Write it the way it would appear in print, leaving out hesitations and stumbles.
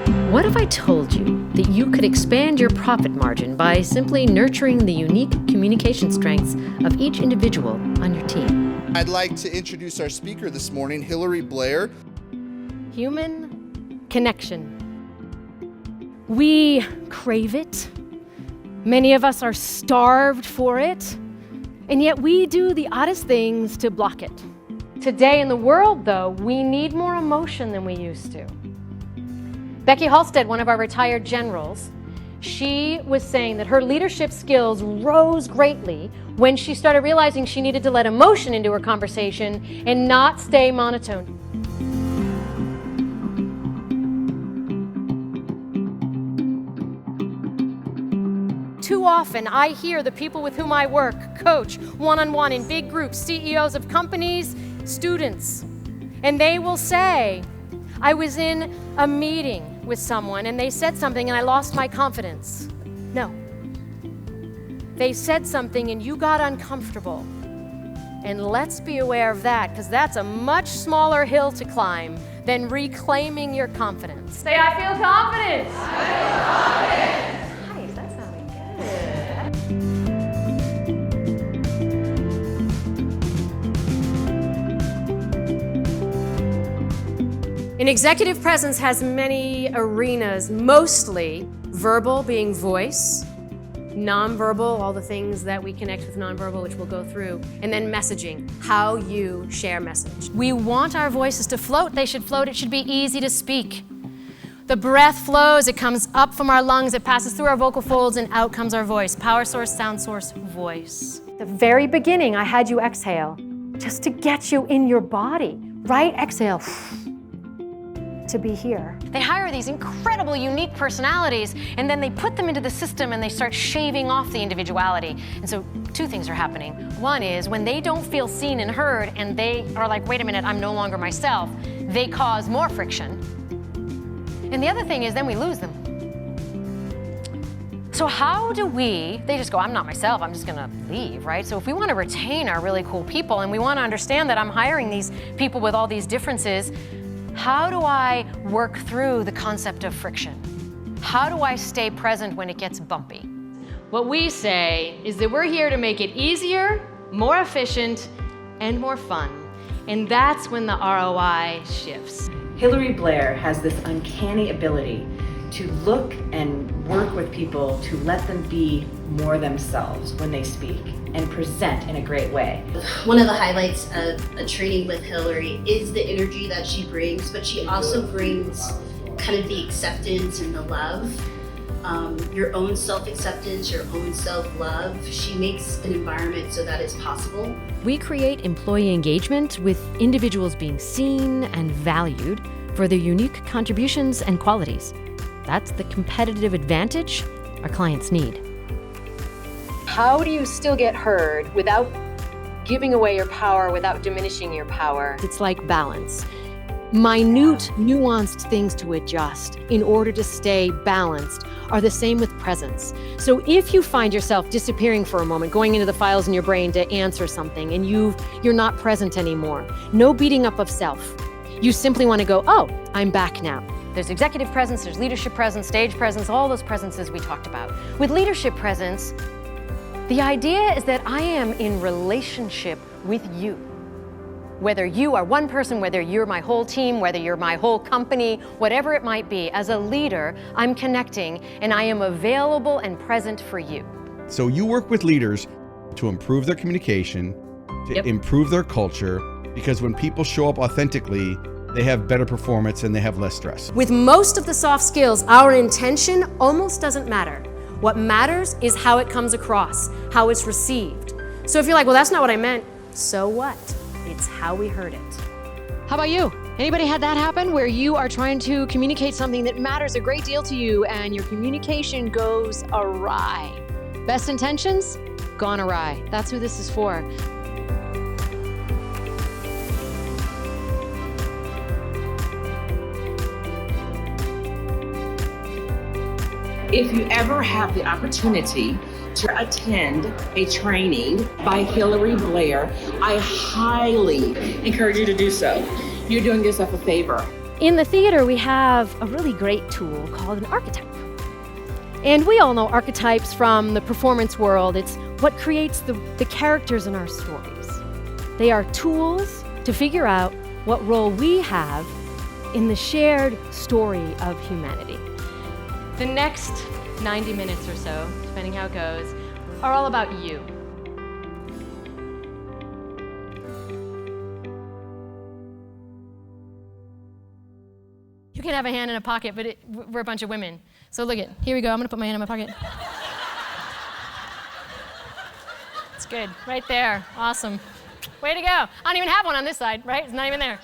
What if I told you that you could expand your profit margin by simply nurturing the unique communication strengths of each individual on your team? I'd like to introduce our speaker this morning, Hilary Blair. Human connection. We crave it. Many of us are starved for it, and yet we do the oddest things to block it. Today in the world, though, we need more emotion than we used to. Becky Halstead, one of our retired generals, she was saying that her leadership skills rose greatly when she started realizing she needed to let emotion into her conversation and not stay monotone. Too often, I hear the people with whom I work, coach, one-on-one in big groups, CEOs of companies, students, and they will say, I was in a meeting with someone and they said something and I lost my confidence. No. They said something and you got uncomfortable. And let's be aware of that, because that's a much smaller hill to climb than reclaiming your confidence. Say, I feel confident. I feel confident. Nice, that sounded good. An executive presence has many arenas, mostly verbal being voice, nonverbal, all the things that we connect with nonverbal, which we'll go through, and then messaging, how you share message. We want our voices to float. They should float. It should be easy to speak. The breath flows. It comes up from our lungs. It passes through our vocal folds, and out comes our voice. Power source, sound source, voice. The very beginning, I had you exhale just to get you in your body, right? Exhale. To be here. They hire these incredible, unique personalities, and then they put them into the system and they start shaving off the individuality. And so two things are happening. One is when they don't feel seen and heard and they are like, wait a minute, I'm no longer myself, they cause more friction. And the other thing is then we lose them. So how do they just go, I'm not myself, I'm just gonna leave, right? So if we wanna retain our really cool people and we wanna understand that I'm hiring these people with all these differences, how do I work through the concept of friction? How do I stay present when it gets bumpy? What we say is that we're here to make it easier, more efficient, and more fun. And that's when the ROI shifts. Hilary Blair has this uncanny ability to look and work with people to let them be more themselves when they speak and present in a great way. One of the highlights of a training with Hilary is the energy that she brings, but she also brings kind of the acceptance and the love, your own self-acceptance, your own self-love. She makes an environment so that it's possible. We create employee engagement with individuals being seen and valued for their unique contributions and qualities. That's the competitive advantage our clients need. How do you still get heard without giving away your power, without diminishing your power? It's like balance. Minute, nuanced things to adjust in order to stay balanced are the same with presence. So if you find yourself disappearing for a moment, going into the files in your brain to answer something, and you're not present anymore, no beating up of self. You simply want to go, oh, I'm back now. There's executive presence, there's leadership presence, stage presence, all those presences we talked about. With leadership presence, the idea is that I am in relationship with you. Whether you are one person, whether you're my whole team, whether you're my whole company, whatever it might be, as a leader, I'm connecting and I am available and present for you. So you work with leaders to improve their communication, to improve their culture, because when people show up authentically, they have better performance and they have less stress. With most of the soft skills, our intention almost doesn't matter. What matters is how it comes across, how it's received. So if you're like, well, that's not what I meant, so what? It's how we heard it. How about you? Anybody had that happen where you are trying to communicate something that matters a great deal to you and your communication goes awry? Best intentions? Gone awry. That's who this is for. If you ever have the opportunity to attend a training by Hilary Blair, I highly encourage you to do so. You're doing yourself a favor. In the theater, we have a really great tool called an archetype. And we all know archetypes from the performance world. It's what creates the characters in our stories. They are tools to figure out what role we have in the shared story of humanity. The next 90 minutes or so, depending how it goes, are all about you. You can have a hand in a pocket, but we're a bunch of women. So look it, here we go, I'm gonna put my hand in my pocket. It's good, right there, awesome. Way to go. I don't even have one on this side, right? It's not even there.